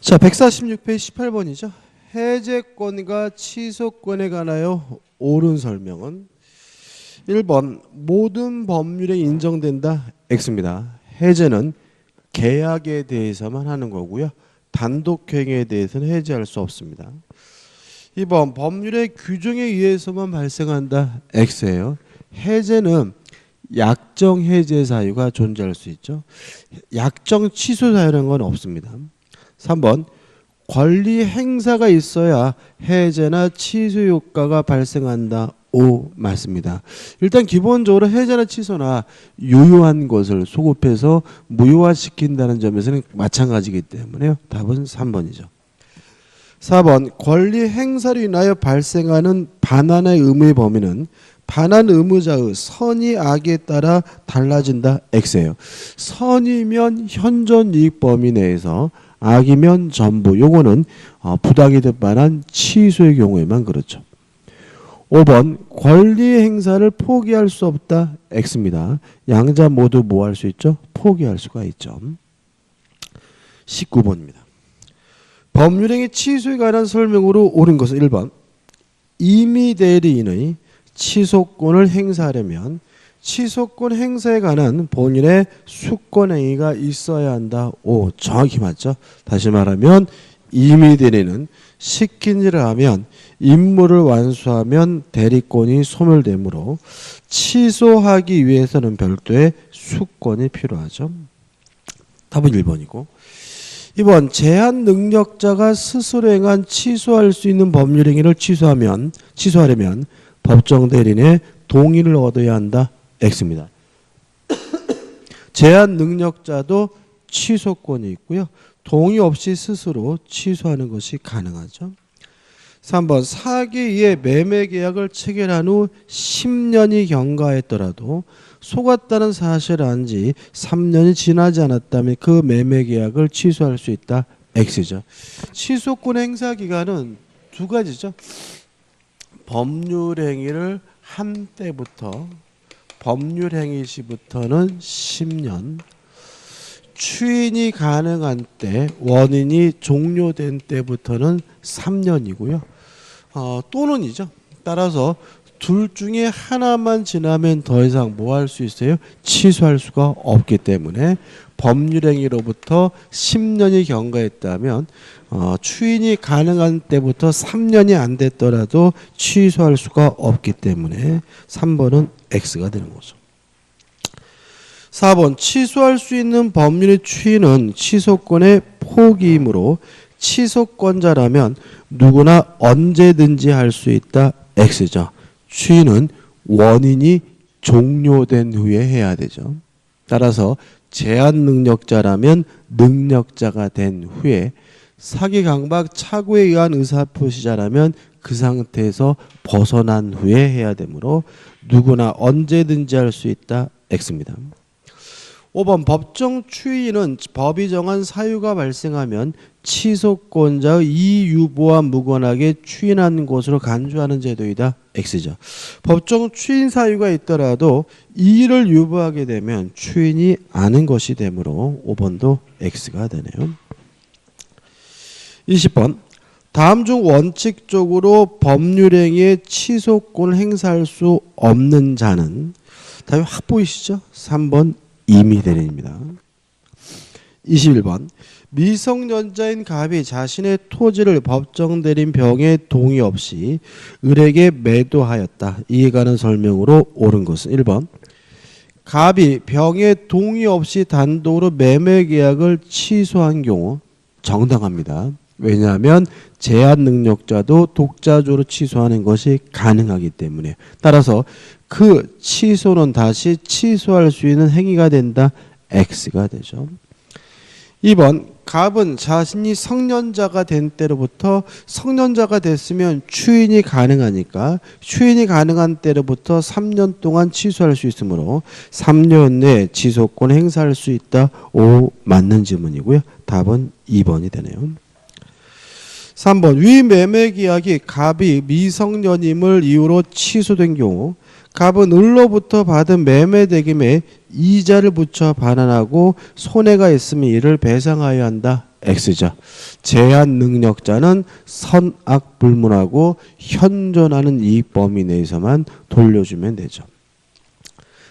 자, 146페이지 18번이죠. 해제권과 취소권에 관하여 옳은 설명은 1번 모든 법률에 인정된다 X입니다. 해제는 계약에 대해서만 하는 거고요. 단독행위에 대해서는 해제할 수 없습니다. 2번 법률의 규정에 의해서만 발생한다 X예요. 해제는 약정 해제 사유가 존재할 수 있죠. 약정 취소 사유라는 건 없습니다. 3번 권리 행사가 있어야 해제나 취소 효과가 발생한다. O 맞습니다. 일단 기본적으로 해제나 취소나 유효한 것을 소급해서 무효화시킨다는 점에서는 마찬가지이기 때문에요. 답은 3번이죠. 4번 권리 행사로 인하여 발생하는 반환의 의무의 범위는 반환 의무자의 선의 악에 따라 달라진다 X예요. 선이면 현존 이익 범위 내에서 악이면 전부. 요거는 부당이득 반환 취소의 경우에만 그렇죠. 5번 권리 행사를 포기할 수 없다 X입니다. 양자 모두 뭐 할 수 있죠? 포기할 수가 있죠. 19번입니다. 법률행위 취소에 관한 설명으로 옳은 것은 1번 임의대리인의 취소권을 행사하려면 취소권 행사에 관한 본인의 수권행위가 있어야 한다. 오, 정확히 맞죠? 다시 말하면 임의대리는 시킨 일을 하면 임무를 완수하면 대리권이 소멸되므로 취소하기 위해서는 별도의 수권이 필요하죠. 답은 1번이고 2번 제한 능력자가 스스로 행한 취소할 수 있는 법률 행위를 취소하려면 법정 대리인의 동의를 얻어야 한다. X입니다. 제한 능력자도 취소권이 있고요. 동의 없이 스스로 취소하는 것이 가능하죠. 3번 사기에 의해 매매 계약을 체결한 후 10년이 경과했더라도 속았다는 사실을 안 지 3년이 지나지 않았다면 그 매매 계약을 취소할 수 있다. X죠. 취소권 행사 기간은 두 가지죠. 법률 행위를 한 때부터 법률 행위 시부터는 10년, 추인이 가능한 때, 원인이 종료된 때부터는 3년이고요. 또는이죠. 따라서 둘 중에 하나만 지나면 더 이상 뭐 할 수 있어요? 취소할 수가 없기 때문에 법률행위로부터 10년이 경과했다면 추인이 가능한 때부터 3년이 안 됐더라도 취소할 수가 없기 때문에 3번은 X가 되는 거죠. 4번 취소할 수 있는 법률의 추인은 취소권의 포기이므로 취소권자라면 누구나 언제든지 할 수 있다. X죠. 추인은 원인이 종료된 후에 해야 되죠. 따라서 제한 능력자라면 능력자가 된 후에 사기 강박 착오에 의한 의사표시자라면 그 상태에서 벗어난 후에 해야 되므로 누구나 언제든지 할 수 있다. X입니다. 5번 법정 추인은 법이 정한 사유가 발생하면 취소권자의 이유보와 무관하게 추인한 것으로 간주하는 제도이다. X죠. 법정 추인 사유가 있더라도 이의를 유보하게 되면 추인이 아닌 것이 되므로 5번도 X가 되네요. 20번 다음 중 원칙적으로 법률행위의 취소권을 행사할 수 없는 자는 답이 확 보이시죠? 3번 임의대리인입니다. 21번 미성년자인 갑이 자신의 토지를 법정 대리인 병의 동의 없이 을에게 매도하였다. 이에 관한 설명으로 옳은 것은 1번 갑이 병의 동의 없이 단독으로 매매 계약을 취소한 경우 정당합니다. 왜냐하면 제한 능력자도 독자적으로 취소하는 것이 가능하기 때문에 따라서 그 취소는 다시 취소할 수 있는 행위가 된다. X가 되죠. 2번 갑은 자신이 성년자가 된 때로부터 성년자가 됐으면 추인이 가능하니까 추인이 가능한 때로부터 3년 동안 취소할 수 있으므로 3년 내에 취소권 행사할 수 있다. O 맞는 질문이고요. 답은 2번이 되네요. 3번 위 매매 계약이 갑이 미성년임을 이유로 취소된 경우 갑은 을로부터 받은 매매 대금에 이자를 붙여 반환하고 손해가 있으면 이를 배상하여야 한다. X죠. 제한 능력자는 선악불문하고 현존하는 이익 범위 내에서만 돌려주면 되죠.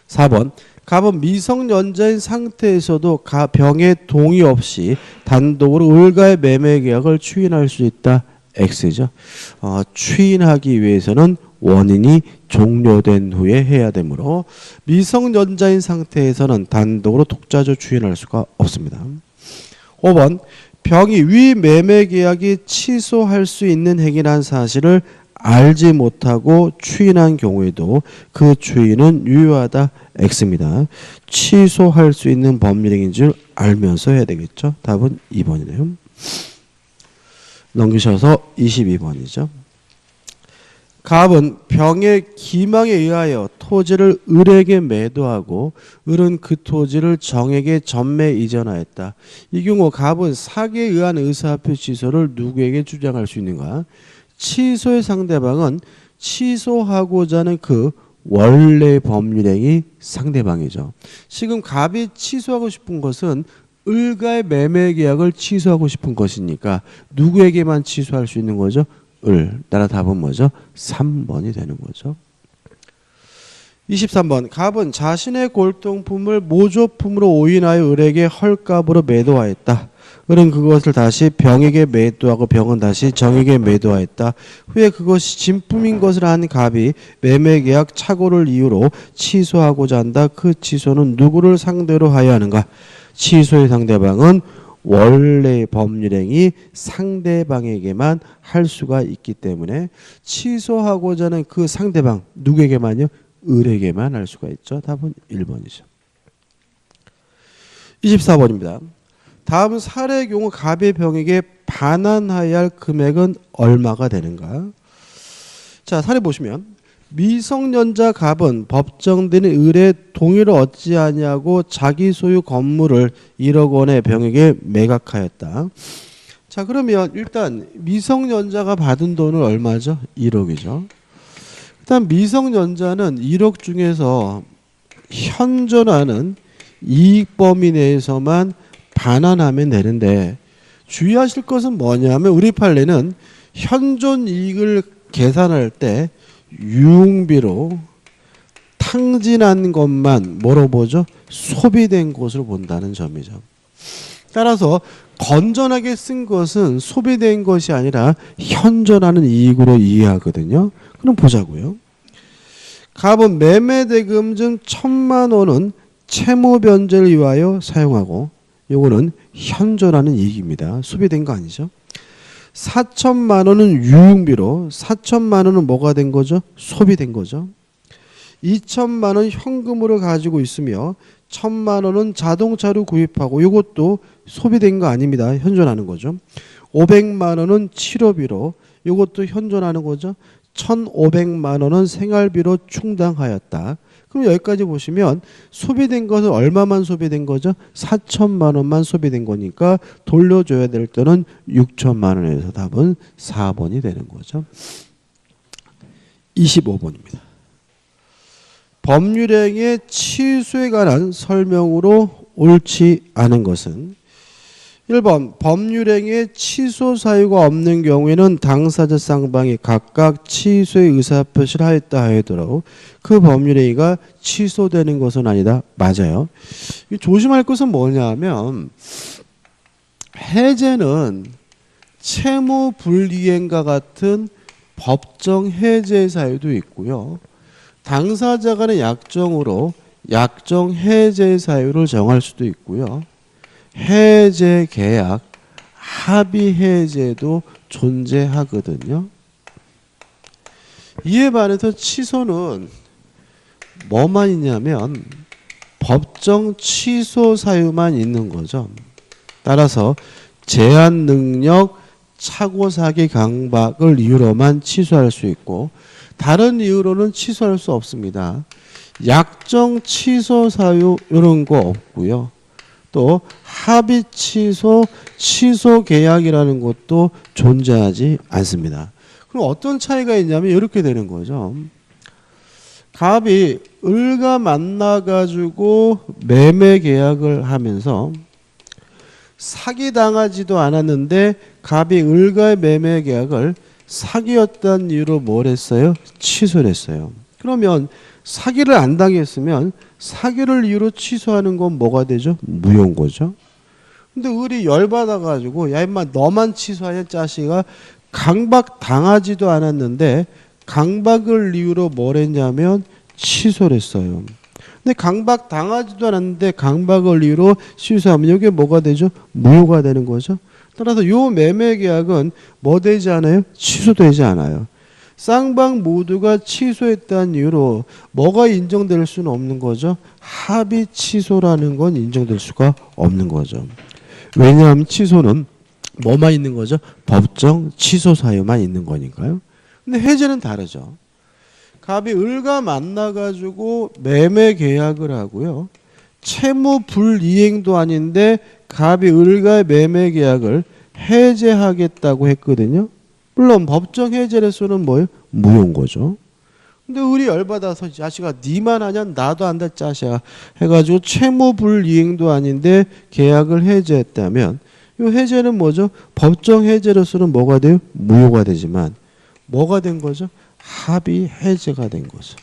4번 갑은 미성년자인 상태에서도 병의 동의 없이 단독으로 을과의 매매 계약을 추인할 수 있다. X죠. 추인하기 위해서는 원인이 종료된 후에 해야 되므로 미성년자인 상태에서는 단독으로 독자적 추인할 수가 없습니다. 5번 병이 위 매매 계약이 취소할 수 있는 행위라는 사실을 알지 못하고 추인한 경우에도 그 추인은 유효하다. X입니다. 취소할 수 있는 법률행위인 줄 알면서 해야 되겠죠. 답은 2번이네요. 넘기셔서 22번이죠. 갑은 병의 기망에 의하여 토지를 을에게 매도하고 을은 그 토지를 정에게 전매 이전하였다. 이 경우 갑은 사기에 의한 의사표 취소를 누구에게 주장할 수 있는가? 취소의 상대방은 취소하고자 하는 그 원래 법률행위 상대방이죠. 지금 갑이 취소하고 싶은 것은 을과의 매매 계약을 취소하고 싶은 것이니까 누구에게만 취소할 수 있는 거죠? 을. 따라 답은 뭐죠? 3번이 되는 거죠. 23번 갑은 자신의 골동품을 모조품으로 오인하여 을에게 헐값으로 매도하였다. 을은 그것을 다시 병에게 매도하고 병은 다시 정에게 매도하였다. 후에 그것이 진품인 것을 한 갑이 매매계약 착오를 이유로 취소하고자 한다. 그 취소는 누구를 상대로 하여야 하는가? 취소의 상대방은 원래 법률행위 상대방에게만 할 수가 있기 때문에 취소하고자 하는 그 상대방 누구에게만요? 을에게만 할 수가 있죠. 답은 1번이죠. 24번입니다. 다음 사례의 경우 갑의 병에게 반환하여야 할 금액은 얼마가 되는가? 자, 사례 보시면 미성년자 갑은 법정된 을의 동의를 얻지 아니하고 자기 소유 건물을 1억 원의 병에게 매각하였다. 자, 그러면 일단 미성년자가 받은 돈은 얼마죠? 1억이죠. 일단 미성년자는 1억 중에서 현존하는 이익 범위 내에서만 반환하면 되는데 주의하실 것은 뭐냐면 우리 판례는 현존 이익을 계산할 때 유흥비로 탕진한 것만 뭐로 보죠? 소비된 것으로 본다는 점이죠. 따라서 건전하게 쓴 것은 소비된 것이 아니라 현존하는 이익으로 이해하거든요. 그럼 보자고요. 갑은 매매대금중 1,000만 원은 채무 변제를 위하여 사용하고 요거는 현존하는 이익입니다. 소비된 거 아니죠. 4,000만 원은 유흥비로 4,000만 원은 뭐가 된 거죠? 소비된 거죠. 2,000만 원 현금으로 가지고 있으며 1,000만 원은 자동차로 구입하고 이것도 소비된 거 아닙니다. 현존하는 거죠. 500만 원은 치료비로 이것도 현존하는 거죠. 1,500만 원은 생활비로 충당하였다. 그럼 여기까지 보시면 소비된 것은 얼마만 소비된 거죠? 4,000만 원만 소비된 거니까 돌려줘야 될 때는 6,000만 원에서 답은 4번이 되는 거죠. 25번입니다. 법률행위의 취소에 관한 설명으로 옳지 않은 것은 1번 법률행위의 취소 사유가 없는 경우에는 당사자 쌍방이 각각 취소의 의사표시를 하였다 하더라도 그 법률행위가 취소되는 것은 아니다. 맞아요. 조심할 것은 뭐냐면 해제는 채무 불이행과 같은 법정 해제 사유도 있고요. 당사자 간의 약정으로 약정 해제 사유를 정할 수도 있고요. 해제 계약, 합의 해제도 존재하거든요. 이에 반해서 취소는 뭐만 있냐면 법정 취소 사유만 있는 거죠. 따라서 제한 능력, 착오 사기 강박을 이유로만 취소할 수 있고 다른 이유로는 취소할 수 없습니다. 약정 취소 사유 이런 거 없고요. 또 합의 취소, 취소 계약이라는 것도 존재하지 않습니다. 그럼 어떤 차이가 있냐면 이렇게 되는 거죠. 갑이 을과 만나가지고 매매 계약을 하면서 사기당하지도 않았는데 갑이 을과의 매매 계약을 사기였다는 이유로 뭘 했어요? 취소를 했어요. 그러면 사기를 안 당했으면 사기를 이유로 취소하는 건 뭐가 되죠? 무효인 거죠. 근데 을이 열받아가지고 야 임마 너만 취소하냐 짜식아, 강박 당하지도 않았는데 강박을 이유로 뭘 했냐면 취소를 했어요. 근데 강박 당하지도 않았는데 강박을 이유로 취소하면 이게 뭐가 되죠? 무효가 되는 거죠. 따라서 요 매매 계약은 뭐 되지 않아요? 취소되지 않아요. 쌍방 모두가 취소했다는 이유로 뭐가 인정될 수는 없는 거죠. 합의 취소라는 건 인정될 수가 없는 거죠. 왜냐하면 취소는 뭐만 있는 거죠? 법정 취소 사유만 있는 거니까요. 근데 해제는 다르죠. 갑이 을과 만나가지고 매매 계약을 하고요. 채무 불이행도 아닌데 갑이 을과의 매매 계약을 해제하겠다고 했거든요. 물론 법정 해제로서는 뭐예요? 무효인 거죠. 근데 을이 열받아서 자식아 니만 하냐 나도 한다 짜샤 해가지고 채무 불이행도 아닌데 계약을 해제했다면 이 해제는 뭐죠? 법정 해제로서는 뭐가 돼요? 무효가 되지만 뭐가 된 거죠? 합의 해제가 된 거죠.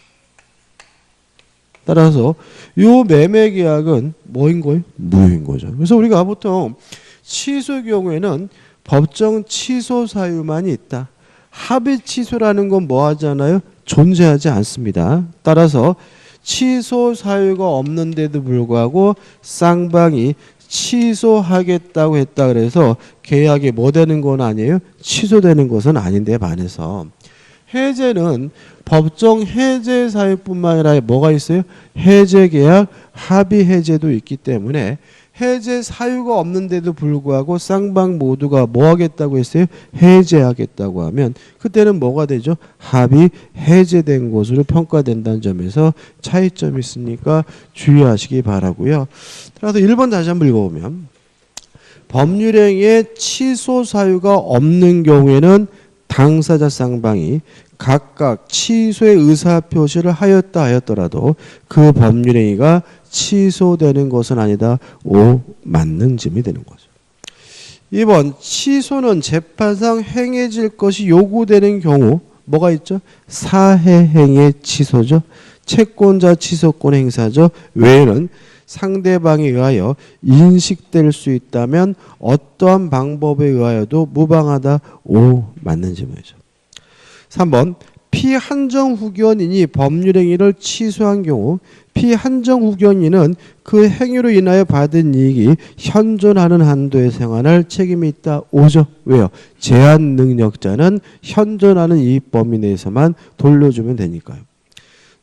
따라서 이 매매 계약은 뭐인 거예요? 무효인 거죠. 그래서 우리가 보통 취소 경우에는 법정 취소 사유만이 있다. 합의 취소라는 건 뭐 하잖아요? 존재하지 않습니다. 따라서 취소 사유가 없는데도 불구하고 쌍방이 취소하겠다고 했다 그래서 계약이 뭐 되는 건 아니에요? 취소되는 것은 아닌데 반해서 해제는 법정 해제 사유뿐만 아니라 뭐가 있어요? 해제 계약, 합의 해제도 있기 때문에 해제 사유가 없는데도 불구하고 쌍방 모두가 뭐 하겠다고 했어요? 해제하겠다고 하면 그때는 뭐가 되죠? 합의 해제된 것으로 평가된다는 점에서 차이점이 있으니까 주의하시기 바라고요. 따라서 1번 다시 한번 읽어보면 법률행위에 취소 사유가 없는 경우에는 당사자 쌍방이 각각 취소의 의사표시를 하였다 하였더라도 그 법률행위가 취소되는 것은 아니다. 오, 맞는 점이 되는 거죠. 2번 취소는 재판상 행해질 것이 요구되는 경우 뭐가 있죠? 사해행의 취소죠. 채권자 취소권 행사죠. 외에는 상대방에 의하여 인식될 수 있다면 어떠한 방법에 의하여도 무방하다. 오, 맞는 질문이죠. 3번 피한정후견인이 법률행위를 취소한 경우 피한정후견인은 그 행위로 인하여 받은 이익이 현존하는 한도에 생활할 책임이 있다. 오죠. 왜요? 제한 능력자는 현존하는 이익 범위 내에서만 돌려주면 되니까요.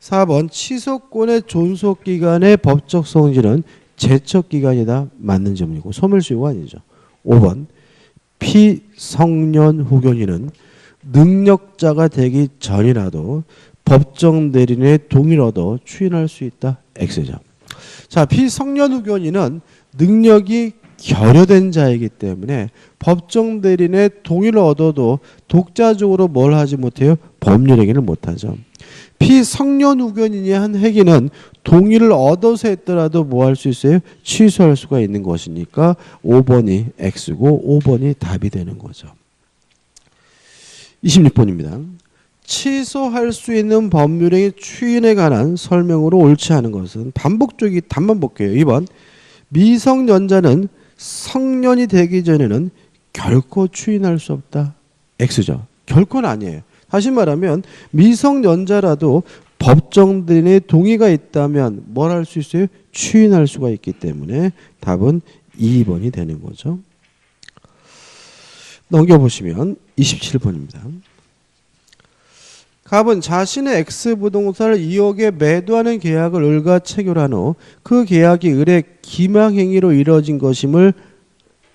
4번 취소권의 존속기간의 법적 성질은 제척기간이다. 맞는 점이고 소멸시효가 아니죠. 5번 피성년 후견인은 능력자가 되기 전이라도 법정 대리인의 동의를 얻어 추인할 수 있다. X죠. 자, 피성년 후견인은 능력이 결여된 자이기 때문에 법정 대리인의 동의를 얻어도 독자적으로 뭘 하지 못해요? 법률행위를 못하죠. 피성년 후견인이 한 행위는 동의를 얻어서 했더라도 뭐 할 수 있어요? 취소할 수가 있는 것이니까 5번이 X고 5번이 답이 되는 거죠. 26번입니다. 취소할 수 있는 법률행위 추인에 관한 설명으로 옳지 않은 것은 반복적인 답만 볼게요. 2번 미성년자는 성년이 되기 전에는 결코 추인할 수 없다. X죠. 결코는 아니에요. 다시 말하면 미성년자라도 법정 대리인의 동의가 있다면 뭘 할 수 있어요? 추인할 수가 있기 때문에 답은 2번이 되는 거죠. 넘겨보시면 27번입니다. 갑은 자신의 X부동산을 2억에 매도하는 계약을 을과 체결한 후 그 계약이 을의 기망행위로 이루어진 것임을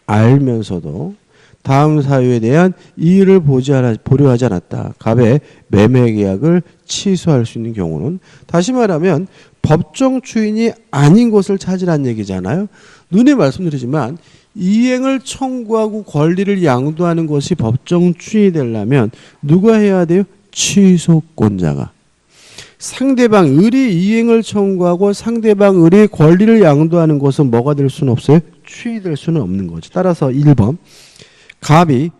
알면서도 다음 사유에 대한 이의를 보려 하지 않았다. 갑의 매매 계약을 취소할 수 있는 경우는 다시 말하면 법정 추인이 아닌 것을 찾으라는 얘기잖아요. 눈에 말씀드리지만 이행을 청구하고 권리를 양도하는 것이 법정 추인이 되려면 누가 해야 돼요? 취소권자가. 상대방 을이 이행을 청구하고 상대방 을이 권리를 양도하는 것은 뭐가 될 수는 없어요? 추인이 될 수는 없는 거죠. 따라서 1번 갑이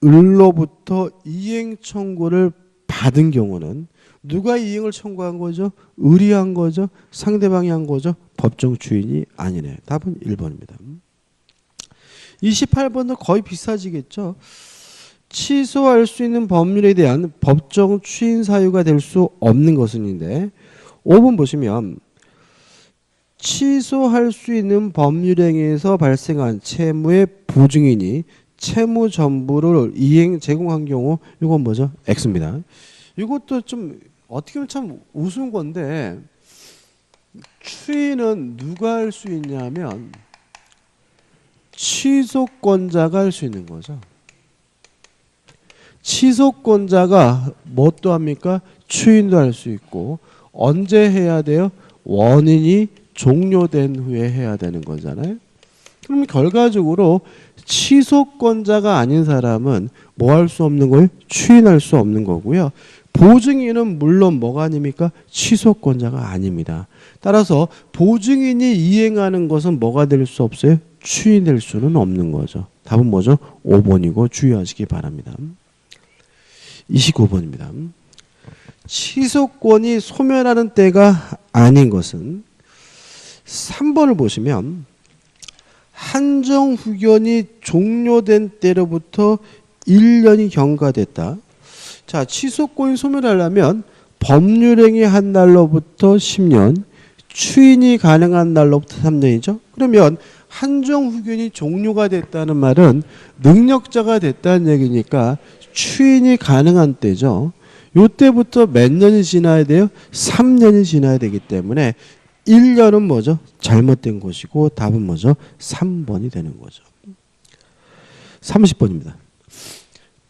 을로부터 이행 청구를 받은 경우는 누가 이행을 청구한 거죠? 을이 한 거죠? 상대방이 한 거죠? 법정 추인이 아니네요. 답은 1번입니다. 28번도 거의 비슷하지겠죠. 취소할 수 있는 법률에 대한 법정 추인 사유가 될 수 없는 것은인데 5번 보시면 취소할 수 있는 법률행위에서 발생한 채무의 보증인이 채무 전부를 이행 제공한 경우 이건 뭐죠? X입니다. 이것도 좀 어떻게 보면 참 우스운 건데 추인은 누가 할 수 있냐면 취소권자가 할 수 있는 거죠. 취소권자가 뭣도 합니까? 추인도 할 수 있고 언제 해야 돼요? 원인이 종료된 후에 해야 되는 거잖아요. 그럼 결과적으로 취소권자가 아닌 사람은 뭐 할 수 없는 거예요? 추인할 수 없는 거고요. 보증인은 물론 뭐가 아닙니까? 취소권자가 아닙니다. 따라서 보증인이 이행하는 것은 뭐가 될 수 없어요? 추인될 수는 없는 거죠. 답은 뭐죠? 5번이고 주의하시기 바랍니다. 29번입니다. 취소권이 소멸하는 때가 아닌 것은 3번을 보시면 한정 후견이 종료된 때로부터 1년이 경과됐다. 자, 취소권이 소멸하려면 법률행위 한 날로부터 10년, 추인이 가능한 날로부터 3년이죠. 그러면 한정 후견이 종료가 됐다는 말은 능력자가 됐다는 얘기니까 추인이 가능한 때죠. 요때부터 몇 년이 지나야 돼요? 3년이 지나야 되기 때문에 1년은 뭐죠? 잘못된 것이고 답은 뭐죠? 3번이 되는 거죠. 30번입니다.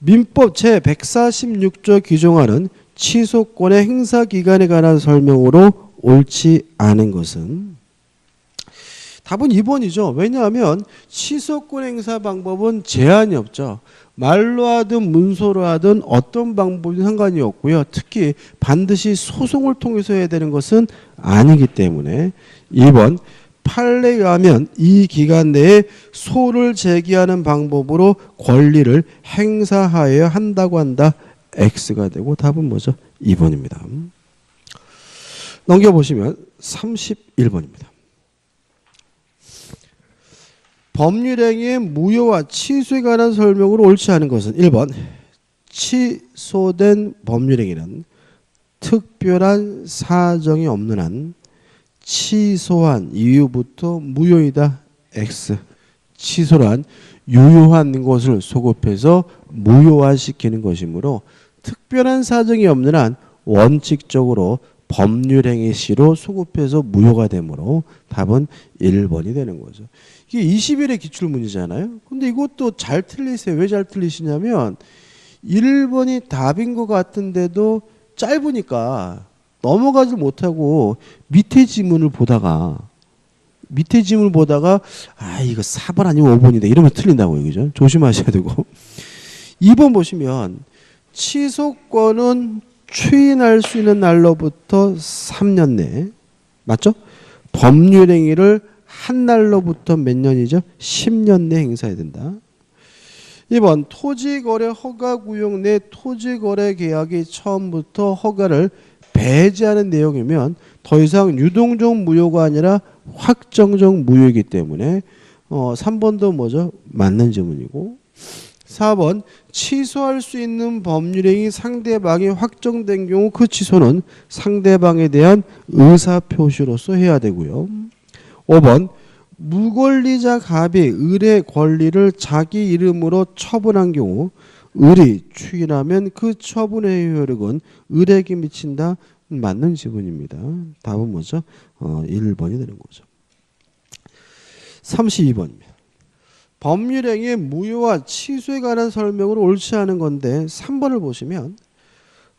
민법 제146조 규정하는 취소권의 행사 기간에 관한 설명으로 옳지 않은 것은 답은 2번이죠. 왜냐하면 취소권 행사 방법은 제한이 없죠. 말로 하든 문서로 하든 어떤 방법이 상관이 없고요. 특히 반드시 소송을 통해서 해야 되는 것은 아니기 때문에 2번 판례에 의하면 이 기간 내에 소를 제기하는 방법으로 권리를 행사하여야 한다고 한다. X가 되고 답은 뭐죠? 2번입니다. 넘겨보시면 31번입니다. 법률행위의 무효와 취소에 관한 설명으로 옳지 않은 것은 1번 취소된 법률행위는 특별한 사정이 없는 한 취소한 이후부터 무효이다. X. 취소란 유효한 것을 소급해서 무효화시키는 것이므로 특별한 사정이 없는 한 원칙적으로 법률행위 시로 소급해서 무효가 되므로 답은 1번이 되는 거죠. 이게 20일의 기출문이잖아요. 근데 이것도 잘 틀리세요. 왜 잘 틀리시냐면 1번이 답인 것 같은데도 짧으니까 넘어가지 못하고 밑에 지문을 보다가 아 이거 4번 아니면 5번이다 이러면 틀린다고요. 그죠? 조심하셔야 되고 2번 보시면 취소권은 추인할 수 있는 날로부터 3년 내 맞죠? 법률행위를 한 날로부터 몇 년이죠? 10년 내 행사해야 된다. 2번 토지거래 허가구역 내 토지거래 계약이 처음부터 허가를 배제하는 내용이면 더 이상 유동적 무효가 아니라 확정적 무효이기 때문에 3번도 뭐죠? 맞는 질문이고 4번 취소할 수 있는 법률행위 상대방이 확정된 경우 그 취소는 상대방에 대한 의사표시로서 해야 되고요. 5번 무권리자 갑이 을의 권리를 자기 이름으로 처분한 경우 을이 추인하면 그 처분의 효력은 을에게 미친다. 맞는 지문입니다. 답은 뭐죠? 1번이 되는 거죠. 32번입니다. 법률행위의 무효와 취소에 관한 설명으로 옳지 않은 건데 3번을 보시면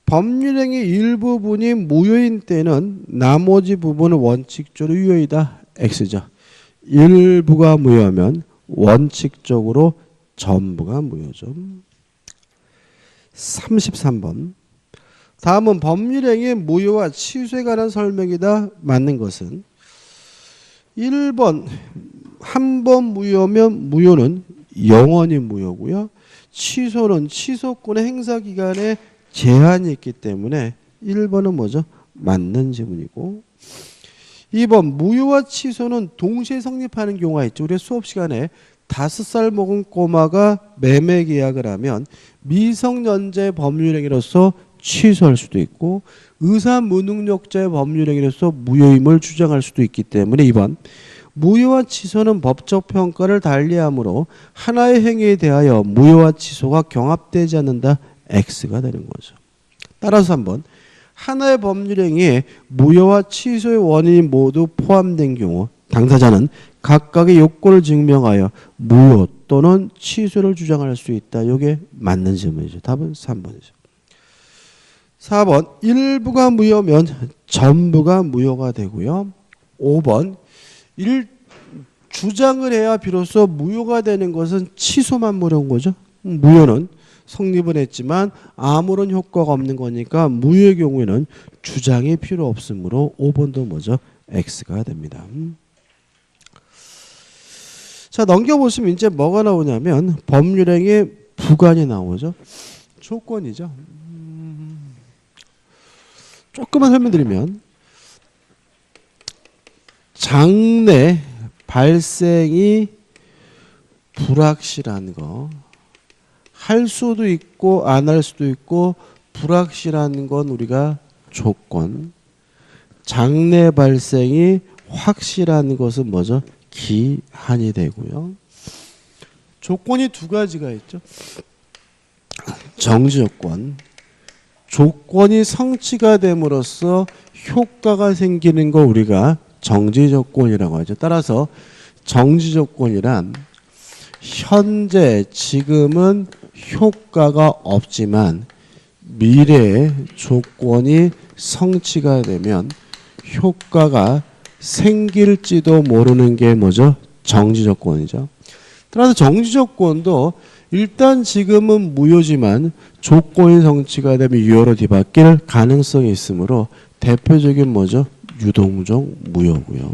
법률행위 일부분이 무효인 때는 나머지 부분은 원칙적으로 유효이다. X죠. 일부가 무효하면 원칙적으로 전부가 무효죠. 33번. 다음은 법률행위의 무효와 취소에 관한 설명이다. 맞는 것은 1번 한 번 무효면 무효는 영원히 무효고요. 취소는 취소권의 행사 기간에 제한이 있기 때문에 1번은 뭐죠? 맞는 지문이고 2번 무효와 취소는 동시에 성립하는 경우가 있죠. 우리 수업 시간에 5살 먹은 꼬마가 매매 계약을 하면 미성년자의 법률행위로서 취소할 수도 있고 의사 무능력자의 법률행위로서 무효임을 주장할 수도 있기 때문에 2번 무효와 취소는 법적 평가를 달리하므로 하나의 행위에 대하여 무효와 취소가 경합되지 않는다. X가 되는 거죠. 따라서 3번 하나의 법률행위에 무효와 취소의 원인이 모두 포함된 경우 당사자는 각각의 요건을 증명하여 무효 또는 취소를 주장할 수 있다. 이게 맞는 질문이죠. 답은 3번이죠. 4번 일부가 무효면 전부가 무효가 되고요. 5번 주장을 해야 비로소 무효가 되는 것은 취소만 무효인 거죠. 무효는 성립은 했지만 아무런 효과가 없는 거니까 무효의 경우에는 주장이 필요 없으므로 5번도 뭐죠? X가 됩니다. 자, 넘겨보시면 이제 뭐가 나오냐면 법률행위의 부관이 나오죠. 조건이죠. 조금만 설명드리면 장래 발생이 불확실한 거 할 수도 있고 안 할 수도 있고 불확실한 건 우리가 조건 장래 발생이 확실한 것은 뭐죠? 기한이 되고요. 조건이 두 가지가 있죠. 정지 조건 조건이 성취가 됨으로써 효과가 생기는 거 우리가 정지 조건이라고 하죠. 따라서 정지 조건이란 현재 지금은 효과가 없지만 미래의 조건이 성취가 되면 효과가 생길지도 모르는 게 뭐죠? 정지 조건이죠. 따라서 정지 조건도 일단 지금은 무효지만 조건이 성취가 되면 유효로 뒤바뀔 가능성이 있으므로 대표적인 뭐죠? 유동적 무효고요.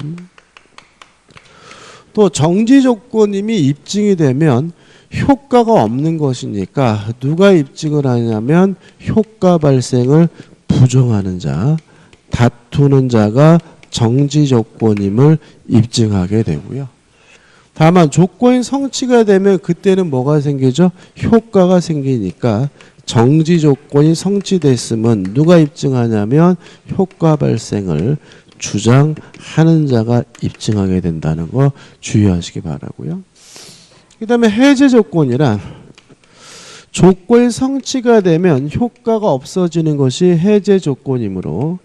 또 정지 조건임이 입증이 되면 효과가 없는 것이니까 누가 입증을 하냐면 효과 발생을 부정하는 자, 다투는 자가 정지 조건임을 입증하게 되고요. 다만 조건이 성취가 되면 그때는 뭐가 생기죠? 효과가 생기니까 정지 조건이 성취됐으면 누가 입증하냐면 효과 발생을 주장하는 자가 입증하게 된다는 거 주의하시기 바라고요. 그 다음에 해제 조건이란 조건이 성취가 되면 효과가 없어지는 것이 해제 조건이므로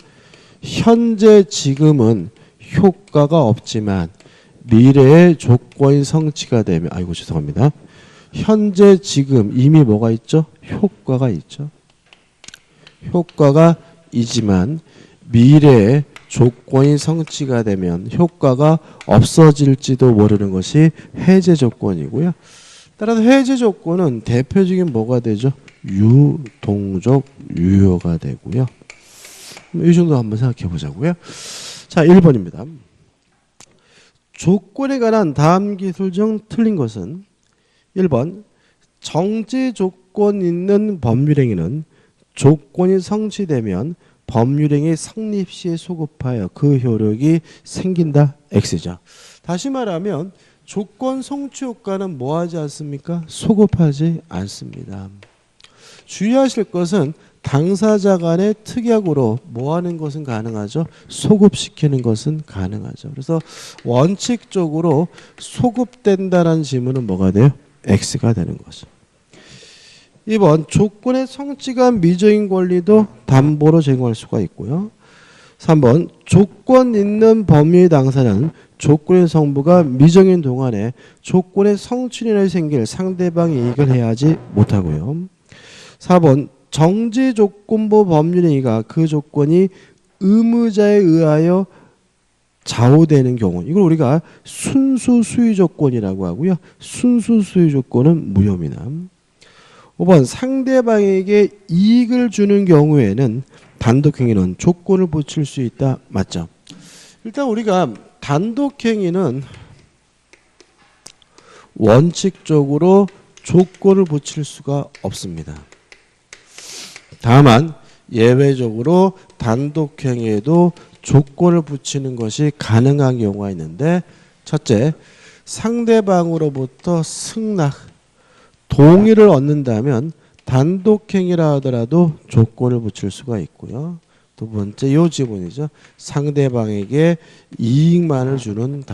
현재 지금은 효과가 없지만 미래의 조건이 성취가 되면 아이고 죄송합니다. 현재 지금 이미 뭐가 있죠? 효과가 있죠. 효과가 있지만 미래의 조건이 성취가 되면 효과가 없어질지도 모르는 것이 해제 조건이고요. 따라서 해제 조건은 대표적인 뭐가 되죠? 유동적 유효가 되고요. 이 정도 한번 생각해 보자고요. 자, 1번입니다. 조건에 관한 다음 기술 중 틀린 것은 1번 정지 조건 있는 법률행위는 조건이 성취되면 법률행위 성립 시에 소급하여 그 효력이 생긴다. X죠. 다시 말하면 조건 성취 효과는 뭐 하지 않습니까? 소급하지 않습니다. 주의하실 것은 당사자 간의 특약으로 뭐 하는 것은 가능하죠? 소급시키는 것은 가능하죠. 그래서 원칙적으로 소급된다는 지문은 뭐가 돼요? X가 되는 거죠. 2번 조건의 성취가 미정인 권리도 담보로 제공할 수가 있고요. 3번 조건 있는 법률 당사자는 조건의 성부가 미정인 동안에 조건의 성취인에 생길 상대방의 이익을 해야지 못하고요. 4번 정지 조건부 법률행위가 그 조건이 의무자에 의하여 좌우되는 경우 이걸 우리가 순수 수의 조건이라고 하고요. 순수 수의 조건은 무효입니다. 5번 상대방에게 이익을 주는 경우에는 단독행위는 조건을 붙일 수 있다. 맞죠? 일단 우리가 단독행위는 원칙적으로 조건을 붙일 수가 없습니다. 다만 예외적으로 단독행위에도 조건을 붙이는 것이 가능한 경우가 있는데, 첫째, 상대방으로부터 승낙, 동의를 얻는다면 단독행위라 하더라도 조건을 붙일 수가 있고요. 두 번째, 이 지문이죠. 상대방에게 이익만을 주는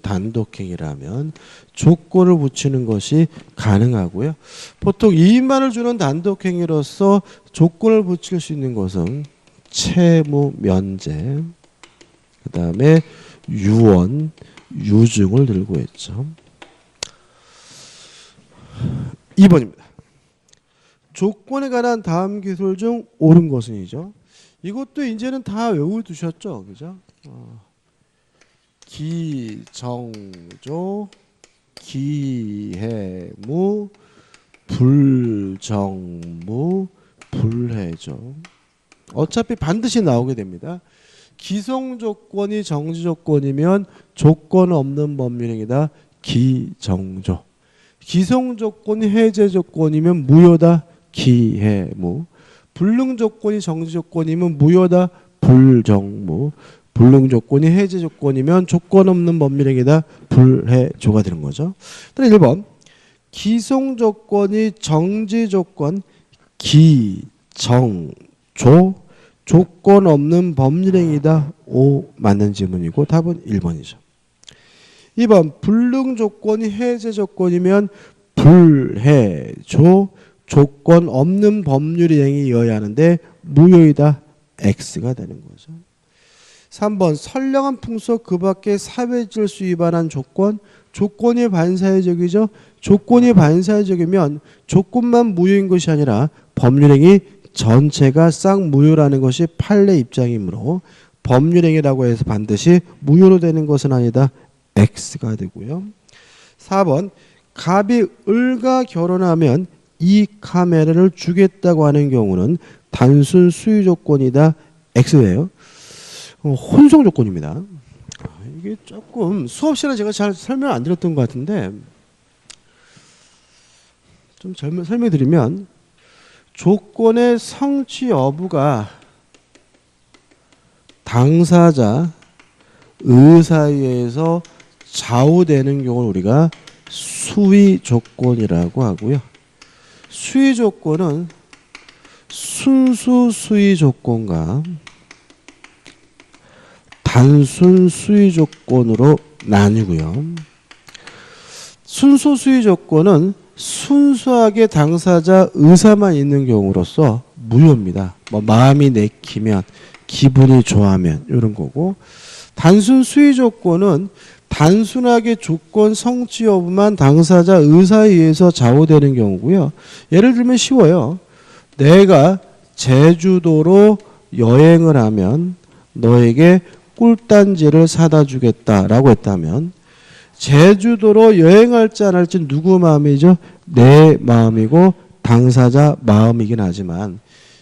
단독행위라면 조건을 붙이는 것이 가능하고요. 보통 이익만을 주는 단독행위로서 조건을 붙일 수 있는 것은 채무 면제, 그 다음에 유언, 유증을 들고 있죠. 2번입니다. 조건에 관한 다음 기술 중 옳은 것은이죠. 이것도 이제는 다 외워두셨죠, 그죠? 기정조, 기해무, 불정무, 불해조. 어차피 반드시 나오게 됩니다. 기성조건이 정지조건이면 조건 없는 법률행위다. 기정조. 기성조건이 해제조건이면 무효다. 기해무. 불능조건이 정지조건이면 무효다. 불정무. 불능조건이 해제조건이면 조건 없는 법률행위다. 불해조가 되는 거죠. 1번. 기성조건이 정지조건 기정조 조건 없는 법률행위다. O 맞는 지문이고 답은 1번이죠. 2번. 불능조건이 해제조건이면 불해조 조건 없는 법률행위여야 하는데 무효이다. X가 되는 거죠. 3번. 선량한 풍속 그 밖에 사회질서 위반한 조건이 반사회적이죠. 조건이 반사회적이면 조건만 무효인 것이 아니라 법률행위 전체가 싹 무효라는 것이 판례 입장이므로 법률행위라고 해서 반드시 무효로 되는 것은 아니다. X가 되고요. 4번. 갑이 을과 결혼하면 이 카메라를 주겠다고 하는 경우는 단순 수유 조건이다. X예요. 혼성 조건입니다. 이게 조금 수업 시간에 제가 잘 설명 안 드렸던 것 같은데 좀 설명드리면 조건의 성취 여부가 당사자 의사에 의해서 좌우되는 경우를 우리가 수위 조건이라고 하고요. 수위 조건은 순수 수위 조건과 단순 수위 조건으로 나뉘고요. 순수 수위 조건은 순수하게 당사자 의사만 있는 경우로서 무효입니다. 뭐 마음이 내키면, 기분이 좋아하면 이런 거고, 단순 수위 조건은 단순하게 조건 성취 여부만 당사자 의사에 의해서 좌우되는 경우고요. 예를 들면 쉬워요. 내가 제주도로 여행을 하면 너에게 꿀단지를 사다 주겠다라고 했다면 제주도로 여행할지 안 할지 누구 마음이죠? 내 마음이고 당사자 마음이긴 하지만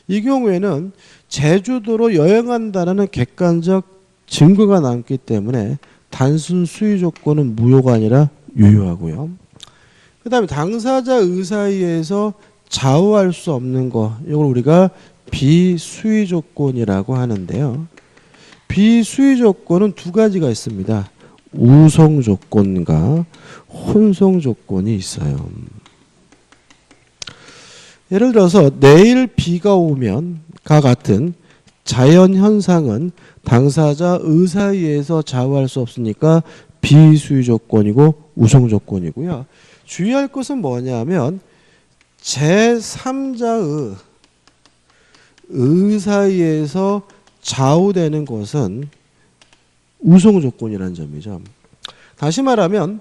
이 경우에는 제주도로 여행한다는 객관적 증거가 남기 때문에 단순 수위 조건은 무효가 아니라 유효하고요. 그 다음에 당사자 의사에 의해서 좌우할 수 없는 거, 이걸 우리가 비수위 조건이라고 하는데요. 비수위 조건은 두 가지가 있습니다. 우성 조건과 혼성 조건이 있어요. 예를 들어서 내일 비가 오면과 같은 자연 현상은 당사자 의사에 의해서 좌우할 수 없으니까 비수위 조건이고 우성 조건이고요. 주의할 것은 뭐냐면 제3자의 의사에 의해서 좌우되는 것은 우성 조건이라는 점이죠. 다시 말하면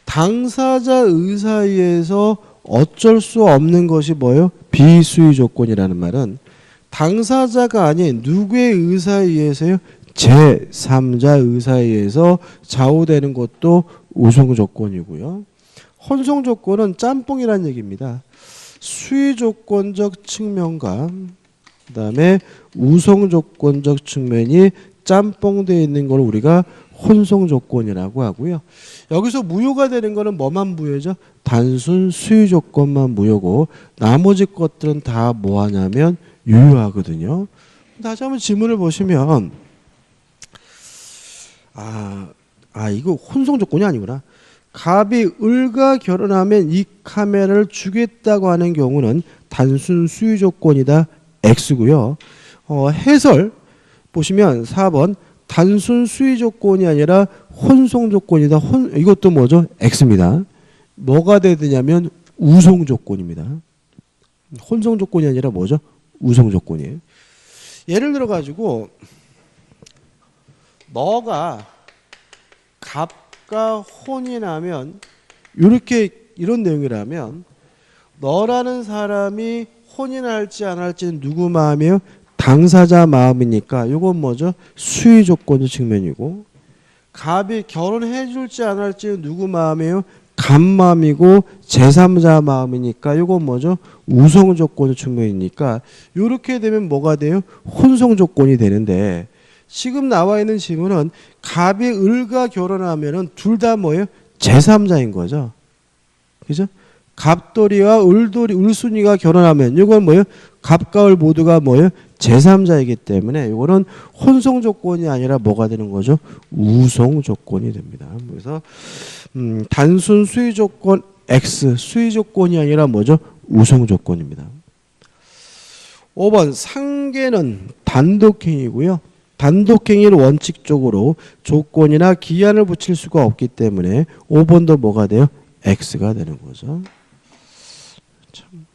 당사자 의사에 의해서 어쩔 수 없는 것이 뭐예요? 비수위 조건이라는 말은 당사자가 아닌 누구의 의사에 의해서요? 제3자 의사에 의해서 좌우되는 것도 우성 조건이고요. 혼성 조건은 짬뽕이라는 얘기입니다. 수위 조건적 측면과 그 다음에 우성 조건적 측면이 짬뽕되어 있는 걸 우리가 혼송 조건이라고 하고요. 여기서 무효가 되는 거는 뭐만 무효죠? 단순 수유 조건만 무효고 나머지 것들은 다 뭐하냐면 유효하거든요. 다시 한번 지문을 보시면 이거 혼송 조건이 아니구나. 갑이 을과 결혼하면 이 카메라를 주겠다고 하는 경우는 단순 수유 조건이다. X고요. 해설 보시면 4번 단순 수위 조건이 아니라 혼송 조건이다. 이것도 뭐죠? X입니다. 뭐가 되느냐면 우송 조건입니다. 혼송 조건이 아니라 뭐죠? 우송 조건이에요. 예를 들어 가지고 너가 갑과 혼이 나면 이런 내용이라면 너라는 사람이 혼이나 할지 안 할지는 누구 마음이에요? 당사자 마음이니까 이건 뭐죠? 수의 조건의 측면이고 갑이 결혼해 줄지 안 할지는 누구 마음이에요? 갑 마음이고 제3자 마음이니까 이건 뭐죠? 우성 조건의 측면이니까 이렇게 되면 뭐가 돼요? 혼성 조건이 되는데 지금 나와 있는 질문은 갑이 을과 결혼하면은 둘 다 뭐예요? 제3자인 거죠. 그죠? 갑돌이와 을순이가 결혼하면 이건 뭐예요? 갑과 을 모두가 뭐예요? 제3자이기 때문에 이거는 혼성 조건이 아니라 뭐가 되는 거죠? 우성 조건이 됩니다. 그래서 단순 수의 조건 X, 수의 조건이 아니라 뭐죠? 우성 조건입니다. 5번 상계는 단독행위고요. 단독행위를 원칙적으로 조건이나 기한을 붙일 수가 없기 때문에 5번도 뭐가 돼요? X가 되는 거죠. 참.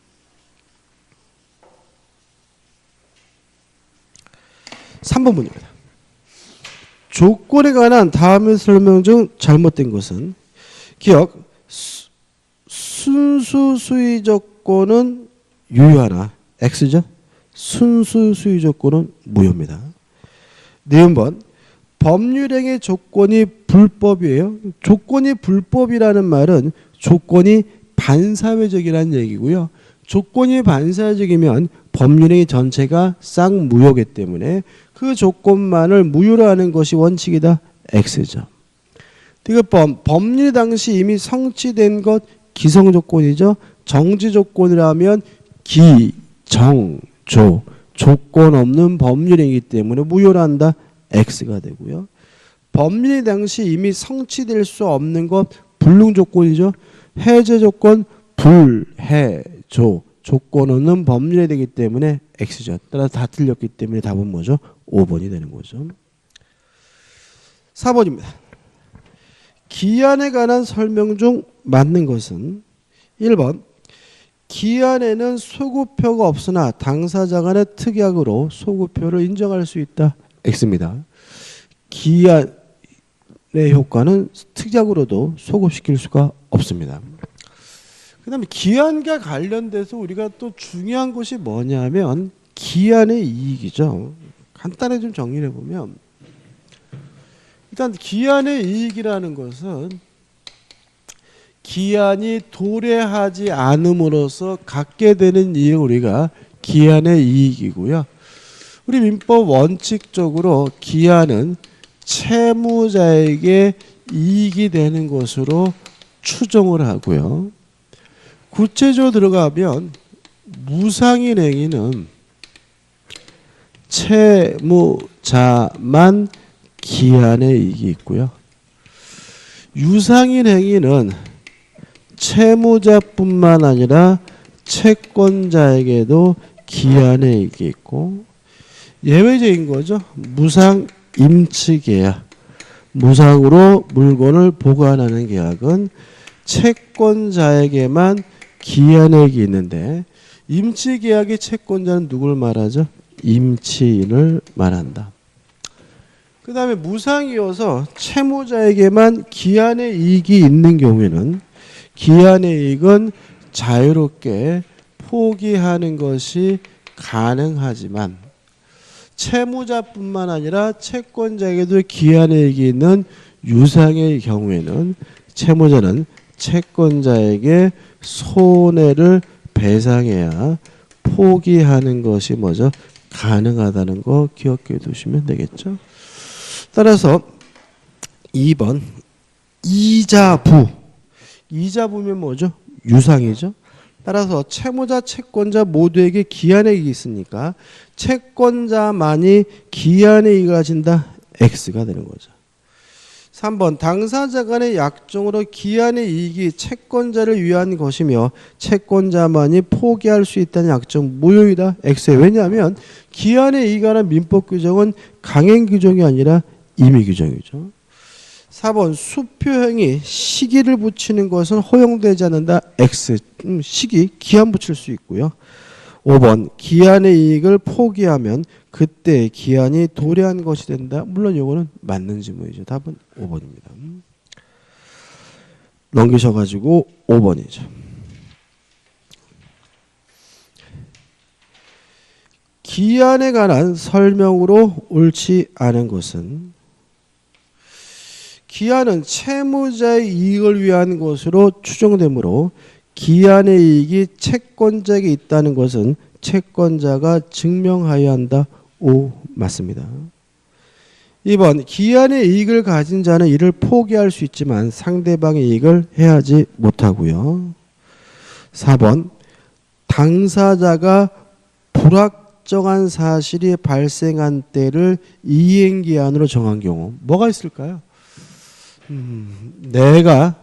3번 문제입니다. 조건에 관한 다음의 설명 중 잘못된 것은 기억 순수 수의 조건은 유효하나 X죠. 순수 수의 조건은 무효입니다. 네번 법률행위 조건이 불법이에요. 조건이 불법이라는 말은 조건이 반사회적이라는 얘기고요. 조건이 반사회적이면 법률행위 전체가 싹 무효이기 때문에 그 조건만을 무효로 하는 것이 원칙이다. X죠. 디귿번 법률 당시 이미 성취된 것 기성조건이죠. 정지조건이라면 기, 정, 조 조건 없는 법률이기 때문에 무효로 한다. X가 되고요. 법률 당시 이미 성취될 수 없는 것 불능조건이죠. 해제조건 불해조 조건 없는 법률이 되기 때문에 X죠. 따라서 다 틀렸기 때문에 답은 뭐죠? 5번이 되는 거죠. 4번입니다. 기한에 관한 설명 중 맞는 것은 1번 기한에는 소구표가 없으나 당사자 간의 특약으로 소구표를 인정할 수 있다. X입니다. 기한의 효과는 특약으로도 소급시킬 수가 없습니다. 그 다음에 기한과 관련돼서 우리가 또 중요한 것이 뭐냐면 기한의 이익이죠. 간단히 좀 정리를 해보면 일단 기한의 이익이라는 것은 기한이 도래하지 않음으로써 갖게 되는 이익을 우리가 기한의 이익이고요. 우리 민법 원칙적으로 기한은 채무자에게 이익이 되는 것으로 추정을 하고요. 구체적으로 들어가면 무상인 행위는 채무자만 기한의 이익이 있고요. 유상인 행위는 채무자뿐만 아니라 채권자에게도 기한의 이익이 있고 예외적인 거죠. 무상 임치계약. 무상으로 물건을 보관하는 계약은 채권자에게만 기한의 이익이 있는데 임치계약의 채권자는 누굴 말하죠? 임치인을 말한다. 그 다음에 무상이어서 채무자에게만 기한의 이익이 있는 경우에는 기한의 이익은 자유롭게 포기하는 것이 가능하지만 채무자뿐만 아니라 채권자에게도 기한의 이익이 있는 유상의 경우에는 채무자는 채권자에게 손해를 배상해야 포기하는 것이 뭐죠? 가능하다는 거 기억해 두시면 되겠죠. 따라서 2번 이자부. 이자부면 뭐죠? 유상이죠. 따라서 채무자, 채권자 모두에게 기한의 이익이 있으니까 채권자만이 기한의 이익을 가진다. X가 되는 거죠. 3번 당사자 간의 약정으로 기한의 이익이 채권자를 위한 것이며 채권자만이 포기할 수 있다는 약정 무효이다. X에. 왜냐하면 기한의 이익에 관한 민법 규정은 강행 규정이 아니라 임의 규정이죠. 4번 수표형이 시기를 붙이는 것은 허용되지 않는다. X. 시기, 기한 붙일 수 있고요. 5번 기한의 이익을 포기하면 그때 기한이 도래한 것이 된다. 물론 이거는 맞는 질문이죠. 답은 5번입니다. 넘기셔가지고 5번이죠. 기한에 관한 설명으로 옳지 않은 것은 기한은 채무자의 이익을 위한 것으로 추정되므로 기한의 이익이 채권자에게 있다는 것은 채권자가 증명하여야 한다. O 맞습니다. 2번 기한의 이익을 가진 자는 이를 포기할 수 있지만 상대방의 이익을 해하지 못하고요. 4번 당사자가 불확정한 사실이 발생한 때를 이행기한으로 정한 경우 뭐가 있을까요? 내가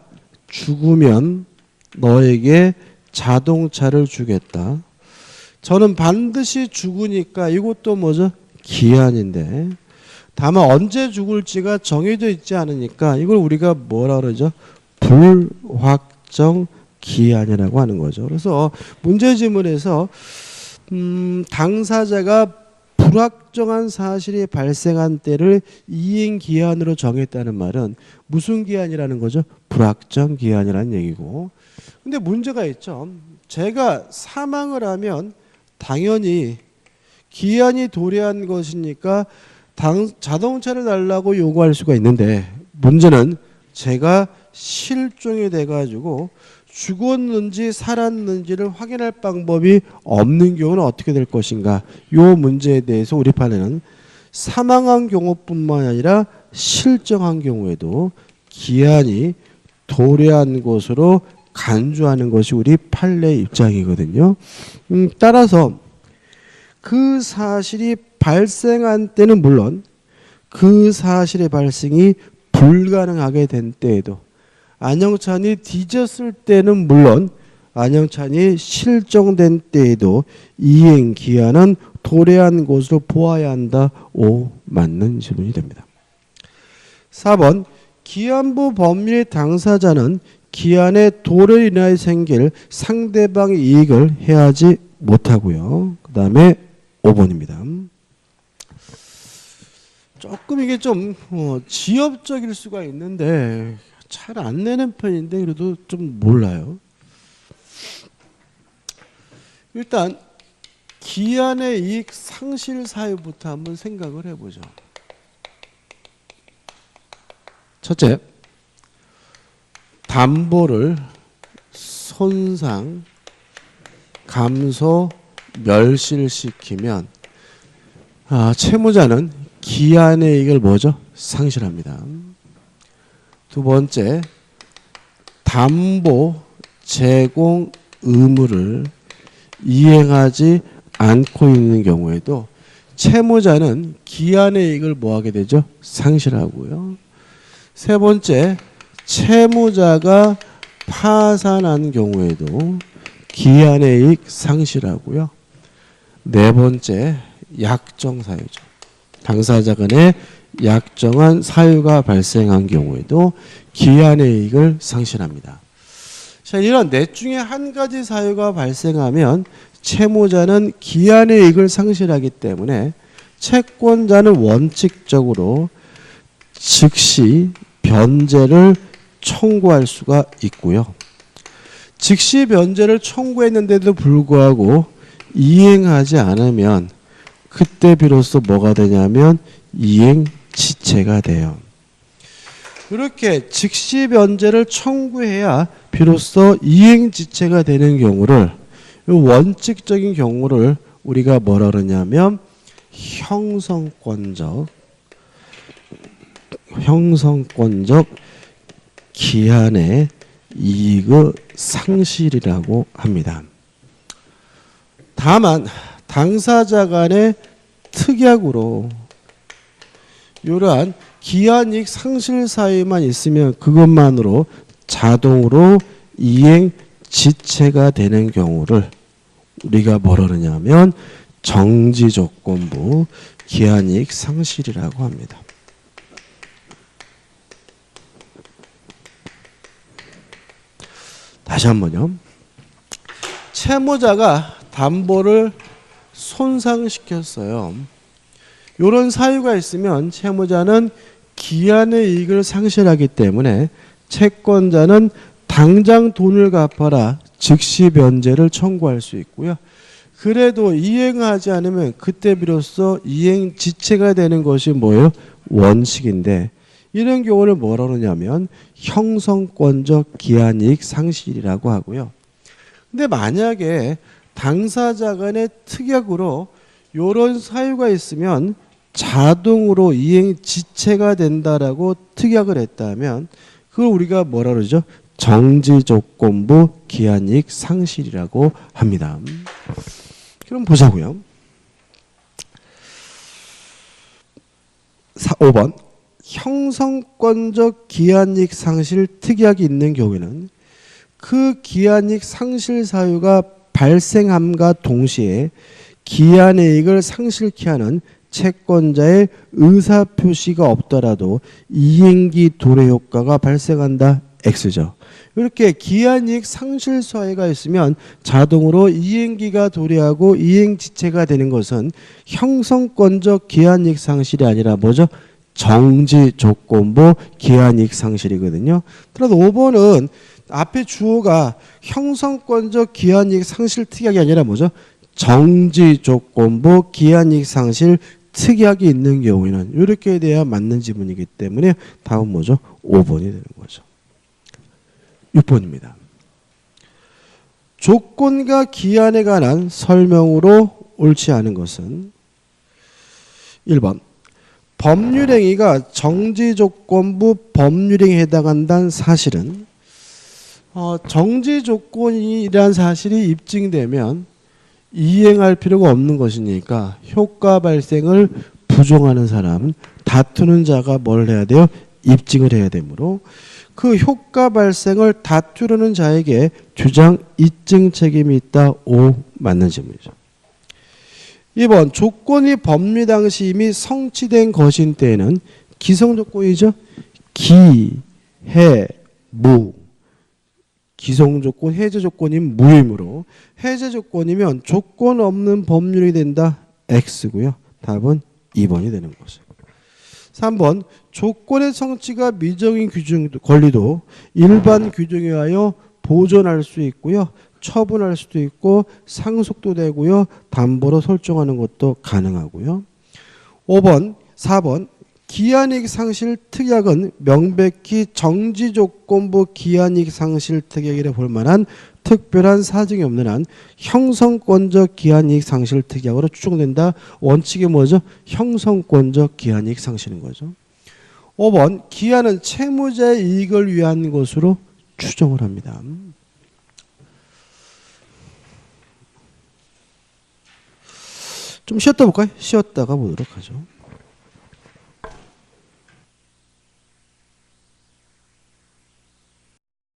죽으면 너에게 자동차를 주겠다. 저는 반드시 죽으니까 이것도 뭐죠? 기한인데 다만 언제 죽을지가 정해져 있지 않으니까 이걸 우리가 뭐라 그러죠? 불확정 기한이라고 하는 거죠. 그래서 문제지문에서 당사자가 불확정한 사실이 발생한 때를 이행기한으로 정했다는 말은 무슨 기한이라는 거죠? 불확정 기한이라는 얘기고. 근데 문제가 있죠. 제가 사망을 하면 당연히 기한이 도래한 것이니까 자동차를 달라고 요구할 수가 있는데 문제는 제가 실종이 돼가지고 죽었는지 살았는지를 확인할 방법이 없는 경우는 어떻게 될 것인가. 이 문제에 대해서 우리 판에는 사망한 경우뿐만 아니라 실종한 경우에도 기한이 도래한 것으로 간주하는 것이 우리 판례 입장이거든요. 따라서 그 사실이 발생한 때는 물론 그 사실의 발생이 불가능하게 된 때에도 안영찬이 뒤졌을 때는 물론 안영찬이 실종된 때에도 이행기한은 도래한 것으로 보아야 한다. O 맞는 질문이 됩니다. 4번 기한부 법률의 당사자는 기한의 도래로 인하여 생길 상대방의 이익을 해하지 못하고요. 그 다음에 5번입니다. 조금 이게 좀 지엽적일 수가 있는데 잘 안 내는 편인데 그래도 좀 몰라요. 일단 기한의 이익 상실 사유부터 한번 생각을 해보죠. 첫째, 담보를 손상, 감소, 멸실시키면 채무자는 기한의 이익을 뭐죠? 상실합니다. 두 번째, 담보 제공 의무를 이행하지 않고 있는 경우에도 채무자는 기한의 이익을 뭐하게 되죠? 상실하고요. 세 번째, 채무자가 파산한 경우에도 기한의 이익 상실하고요. 네 번째, 약정 사유죠. 당사자 간에 약정한 사유가 발생한 경우에도 기한의 이익을 상실합니다. 자, 이런 넷 중에 한 가지 사유가 발생하면 채무자는 기한의 이익을 상실하기 때문에 채권자는 원칙적으로 즉시 변제를 청구할 수가 있고요. 즉시 변제를 청구했는데도 불구하고 이행하지 않으면 그때 비로소 뭐가 되냐면 이행지체가 돼요. 이렇게 즉시 변제를 청구해야 비로소 이행지체가 되는 경우를, 원칙적인 경우를 우리가 뭐라 그러냐면 형성권적 형성권적 기한의 이익의 상실이라고 합니다. 다만 당사자 간의 특약으로 이러한 기한이익 상실 사유만 있으면 그것만으로 자동으로 이행 지체가 되는 경우를 우리가 뭐라 그러냐면 정지조건부 기한이익 상실이라고 합니다. 다시 한번요. 채무자가 담보를 손상시켰어요. 이런 사유가 있으면 채무자는 기한의 이익을 상실하기 때문에 채권자는 당장 돈을 갚아라 즉시 변제를 청구할 수 있고요. 그래도 이행하지 않으면 그때 비로소 이행 지체가 되는 것이 뭐예요? 원칙인데 이런 경우를 뭐라 그러냐면 형성권적 기한이익 상실이라고 하고요. 근데 만약에 당사자 간의 특약으로 이런 사유가 있으면 자동으로 이행 지체가 된다라고 특약을 했다면 그걸 우리가 뭐라 그러죠? 정지조건부 기한이익 상실이라고 합니다. 그럼 보자고요. 5번 형성권적 기한이익 상실 특약이 있는 경우에는 그 기한이익 상실 사유가 발생함과 동시에 기한의 이익을 상실케 하는 채권자의 의사표시가 없더라도 이행기 도래 효과가 발생한다. X죠. 이렇게 기한이익 상실 사유가 있으면 자동으로 이행기가 도래하고 이행지체가 되는 것은 형성권적 기한이익 상실이 아니라 뭐죠? 정지조건부 기한이익 상실이거든요. 따라서 5번은 앞에 주어가 형성권적 기한이익 상실 특약이 아니라 뭐죠? 정지조건부 기한이익 상실 특약이 있는 경우에는 이렇게 돼야 맞는 지문이기 때문에 다음 뭐죠? 5번이 되는 거죠. 6번입니다. 조건과 기한에 관한 설명으로 옳지 않은 것은 1번 법률행위가 정지조건부 법률행위에 해당한다는 사실은 정지조건이라는 사실이 입증되면 이행할 필요가 없는 것이니까 효과 발생을 부정하는 사람, 다투는 자가 뭘 해야 돼요? 입증을 해야 되므로 그 효과 발생을 다투려는 자에게 주장 입증 책임이 있다. 5 맞는 질문이죠. 2번 조건이 법리 당시 이미 성취된 것인 때에는 기성조건이죠. 기, 해, 무. 기성조건, 해제조건이면 무이므로 해제조건이면 조건 없는 법률이 된다. X고요. 답은 2번이 되는 거죠. 3번 조건의 성취가 미정인 규정 권리도 일반 규정에 의하여 보존할 수 있고요. 처분할 수도 있고 상속도 되고요. 담보로 설정하는 것도 가능하고요. 4번 기한이익 상실 특약은 명백히 정지조건부 기한이익 상실 특약이라 볼 만한 특별한 사정이 없는 한 형성권적 기한이익 상실 특약으로 추정된다. 원칙이 뭐죠? 형성권적 기한이익 상실인 거죠. 5번 기한은 채무자의 이익을 위한 것으로 추정을 합니다. 좀 쉬었다 볼까요? 쉬었다가 보도록 하죠.